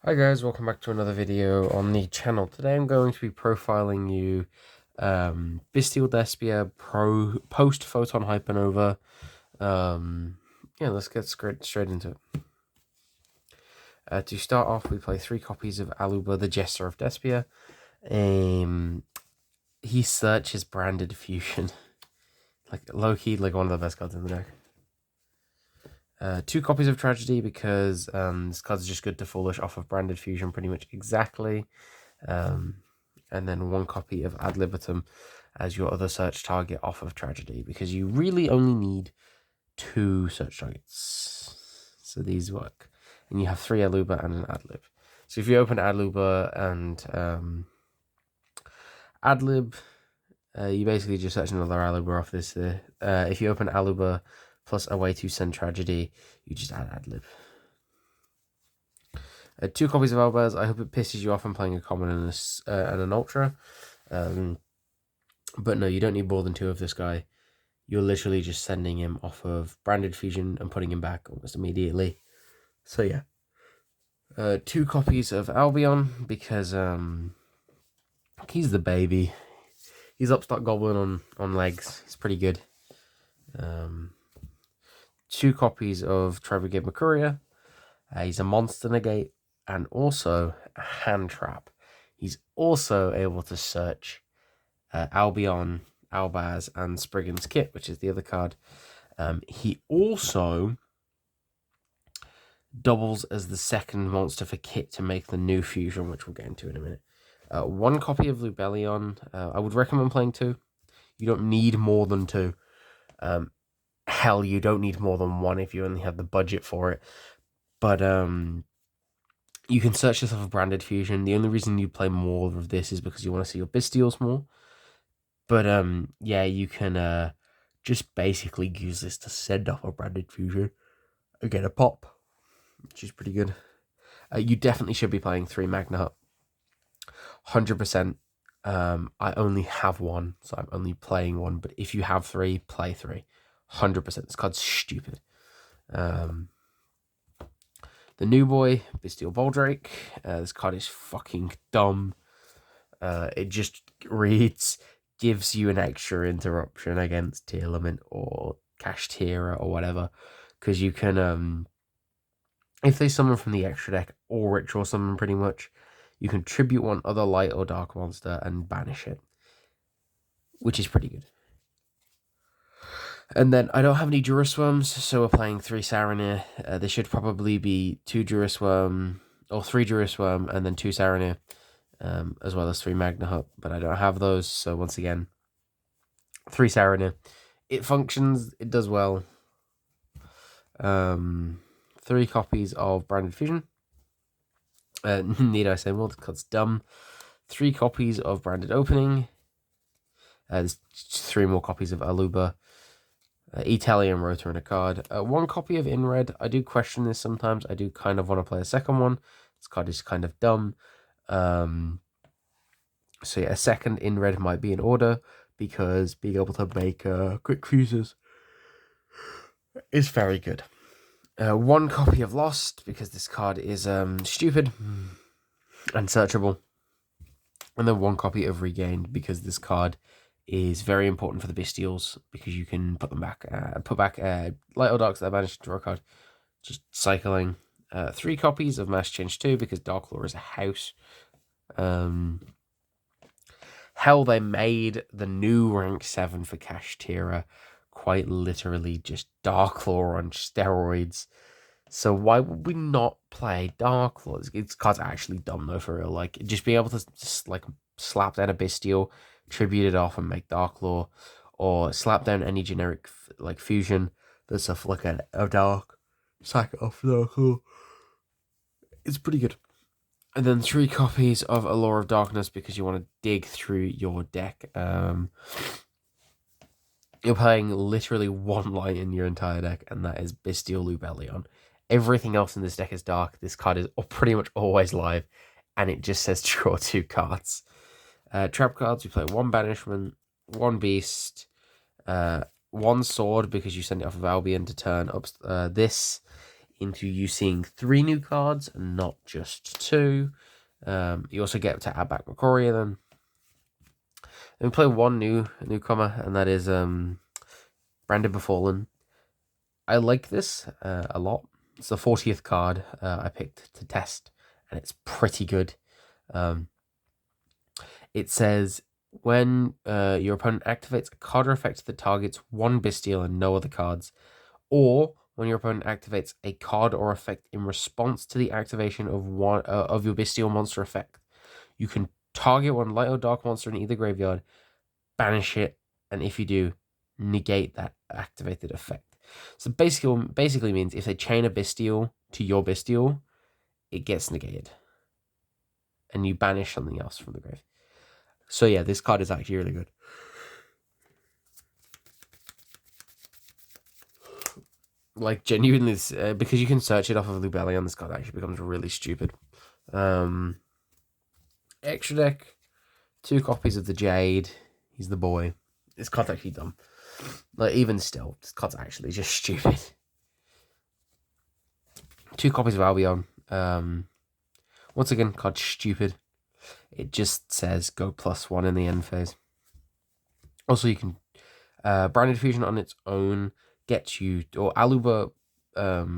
Hi guys, welcome back to another video on the channel. Today I'm going to be profiling you bystial Despia post photon hypernova. Yeah, let's get straight into it. To start off, we play 3 copies of Aluba, the Jester of Despia. He searches branded fusion. Like low-key, like one of the best cards in the deck. 2 copies of Tragedy because this card's just good to foolish off of branded fusion pretty much exactly. And then 1 copy of Ad Libitum as your other search target off of Tragedy, because you really only need 2 search targets. So these work. And you have 3 Aluba and an Adlib. So if you open Adluba and Adlib, you basically just search another Aluba off this. If you open Aluba plus a way to send Tragedy, you just add Adlib. 2 copies of Albaz. I hope it pisses you off. I'm playing a common and an ultra. But no, you don't need more than 2 of this guy. You're literally just sending him off of branded fusion and putting him back almost immediately. So yeah. 2 copies of Albion because he's the baby. He's Upstart Goblin on legs. He's pretty good. 2 copies of Trevor Mercuria. He's a monster negate and also a hand trap. He's also able to search Albion, Albaz, and Spriggan's Kit, which is the other card. He also doubles as the second monster for Kit to make the new fusion, which we'll get into in a minute. 1 copy of Lubellion. I would recommend playing 2. You don't need more than 2. Hell, you don't need more than 1 if you only have the budget for it. But you can search this off of branded fusion. The only reason you play more of this is because you want to see your bystials more. But yeah, you can just basically use this to send off a branded fusion and get a pop, which is pretty good. You definitely should be playing 3 Magna Hut. 100%. I only have 1, so I'm only playing 1. But if you have 3, play 3. 100%. This card's stupid. The new boy, Bystial Voldrake. This card is fucking dumb. It just reads, gives you an extra interruption against Tearlament or Kashtira or whatever. Because you can, if they summon from the extra deck or ritual summon pretty much, you can tribute 1 other light or dark monster and banish it. Which is pretty good. And then I don't have any Duraswarms, so we're playing 3 Saronir. There should probably be 2 Duraswarm, or 3 Duraswarm, and then 2 Saronir, as well as 3 Magna Hut, but I don't have those, so once again, 3 Saronir. It functions, it does well. 3 copies of Branded Fusion. Need I say more? The card's dumb. 3 copies of Branded Opening. There's 3 more copies of Aluba. Italian Rotor in a card. 1 copy of Inred. I do question this sometimes. I do kind of want to play a second one. This card is kind of dumb. So yeah, a second Inred might be in order, because being able to make quick fuses is very good. 1 copy of Lost, because this card is stupid and searchable. And then 1 copy of Regained, because this card is very important for the Bystials, because you can put them back, put back light or darks that I managed to draw a card, just cycling. 3 copies of Mass Change 2, because Darklaw is a house. Hell, they made the new rank 7 for Kashtira quite literally just Darklaw on steroids. So why would we not play Darklaw? This card's actually dumb though, for real. Like, just being able to just like slap down a Bystial, tribute it off, and make Darklaw, or slap down any generic like fusion that's a flicker of dark, sack it off Darklaw. It's pretty good. And then 3 copies of Allure of Darkness, because you want to dig through your deck. You're playing literally 1 light in your entire deck, and that is Bystial Lubellion. Everything else in this deck is dark. This card is pretty much always live, and it just says draw 2 cards. Trap cards, you play 1 Banishment, 1 Beast, 1 Sword, because you send it off of Albion to turn up. This into you seeing 3 new cards and not just 2. You also get to add back Macoria then. Then we play one newcomer, and that is Branded Befallen. I like this a lot. It's the 40th card I picked to test, and it's pretty good. It says, when your opponent activates a card or effect that targets 1 bystial and no other cards, or when your opponent activates a card or effect in response to the activation of one of your bystial monster effect, you can target 1 light or dark monster in either graveyard, banish it, and if you do, negate that activated effect. So basically means if they chain a bystial to your bystial, it gets negated, and you banish something else from the grave. So yeah, this card is actually really good. Like, genuinely, because you can search it off of Lubellion, this card actually becomes really stupid. Extra deck, 2 copies of the Jade. He's the boy. This card's actually dumb. Like, even still, this card's actually just stupid. 2 copies of Albion. Once again, card stupid. It just says go +1 in the end phase. Also, you can Branded Fusion on its own gets you, or Aluba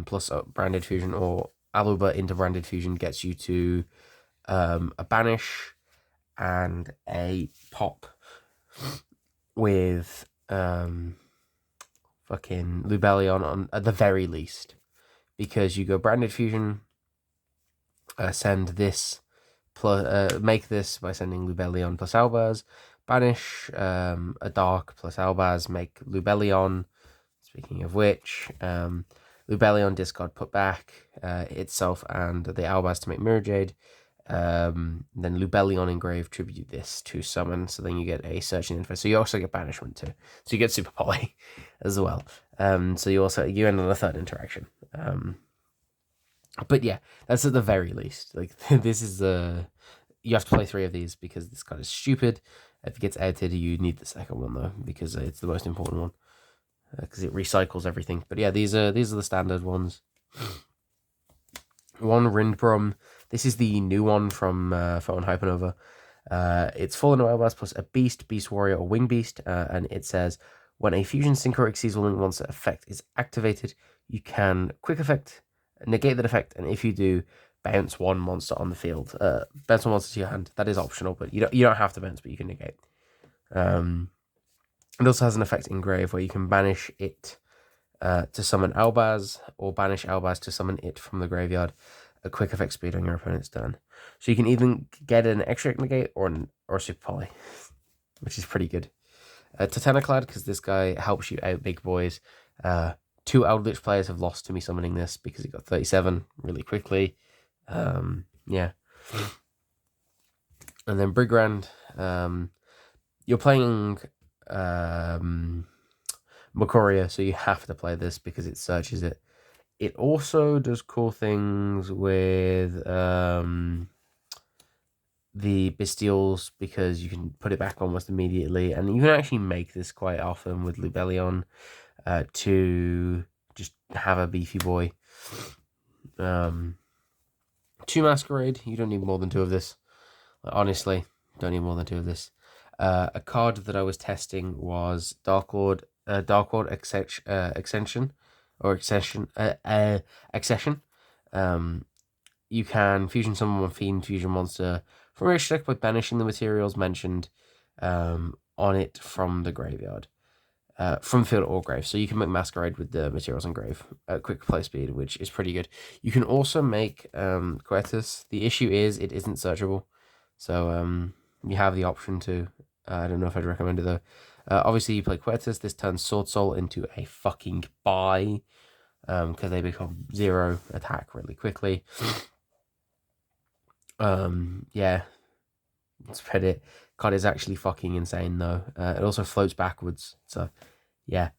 plus Branded Fusion, or Aluba into Branded Fusion gets you to a banish and a pop with fucking Lubellion on at the very least, because you go Branded Fusion, send this plus make this by sending Lubellion plus Albaz, banish a dark plus Albaz, make Lubellion. Speaking of which, Lubellion discard put back itself and the Albaz to make Mirror Jade. Then Lubellion engrave, tribute this to summon, so then you get a searching info. So you also get banishment too. So you get Super Poly as well. So you end on a 3rd interaction. But yeah, that's at the very least. Like, this is you have to play 3 of these because this card is stupid. If it gets edited, you need the 2nd one though, because it's the most important one, because it recycles everything. But yeah, these are the standard ones. 1 Rindbrum. This is the new one from Photon Hypernova. It's Fallen Wildblast plus a Beast Warrior, or Wing Beast, and it says, when a Fusion Synchro Exceeds Willing Monster effect is activated, you can quick effect, negate that effect, and if you do, bounce 1 monster on the field. Bounce 1 monster to your hand. That is optional, but you don't have to bounce, but you can negate. It also has an effect engrave where you can banish it to summon Albaz, or banish Albaz to summon it from the graveyard. A quick effect speed on your opponent's turn. So you can even get an extra negate or Super Poly, which is pretty good. Titaniclad, because this guy helps you out big boys. 2 Eldritch players have lost to me summoning this because he got 37 really quickly. Yeah. And then Brigrand. You're playing Macoria, so you have to play this because it searches it. It also does cool things with the Bystials, because you can put it back almost immediately, and you can actually make this quite often with Lubellion to just have a beefy boy. 2 Masquerade. You don't need more than 2 of this. Honestly, don't need more than 2 of this. A card that I was testing was Dark Lord Accession. You can fusion summon 1 Fiend Fusion monster from your deck by banishing the materials mentioned on it from the graveyard, from field or grave. So you can make Masquerade with the materials on grave at quick play speed, which is pretty good. You can also make Quietus. The issue is it isn't searchable, so you have the option to. I don't know if I'd recommend it though. Obviously, you play Quietus. This turns Sword Soul into a fucking buy, because they become 0 attack really quickly. Yeah, spread it. Card is actually fucking insane though. It also floats backwards, so yeah.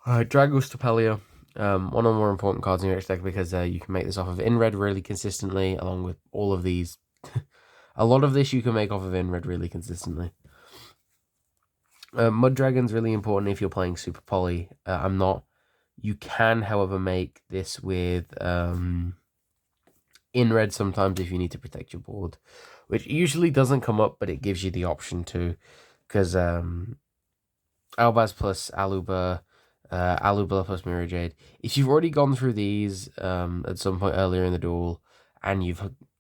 Dragos Tapelia. One of the more important cards in your deck, because you can make this off of in-red really consistently, along with all of these. A lot of this you can make off of in-red really consistently. Mud Dragon's really important if you're playing Super Poly. I'm not. You can, however, make this with in red sometimes if you need to protect your board, which usually doesn't come up, but it gives you the option to, because Albaz plus Aluba, Alubla plus Mirror Jade. If you've already gone through these at some point earlier in the duel, and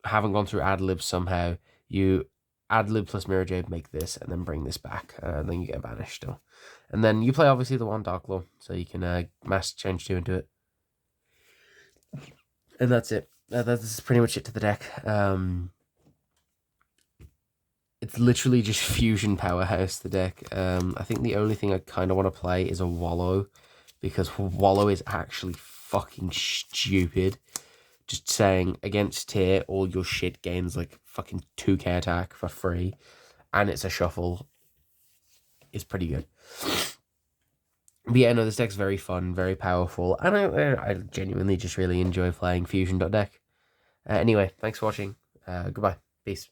haven't gone through Adlib somehow, you Adlib plus Mirror Jade make this, and then bring this back, and then you get banished still. And then you play obviously the one Dark Law, so you can mass change 2 into it. And that's it. That's pretty much it to the deck. It's literally just Fusion Powerhouse, the deck. I think the only thing I kind of want to play is a Wallow, because Wallow is actually fucking stupid. Just saying, against tier, all your shit gains like fucking 2k attack for free, and it's a shuffle. It's pretty good. But yeah, no, this deck's very fun, very powerful, and I genuinely just really enjoy playing Fusion.deck. Anyway, thanks for watching. Goodbye. Peace.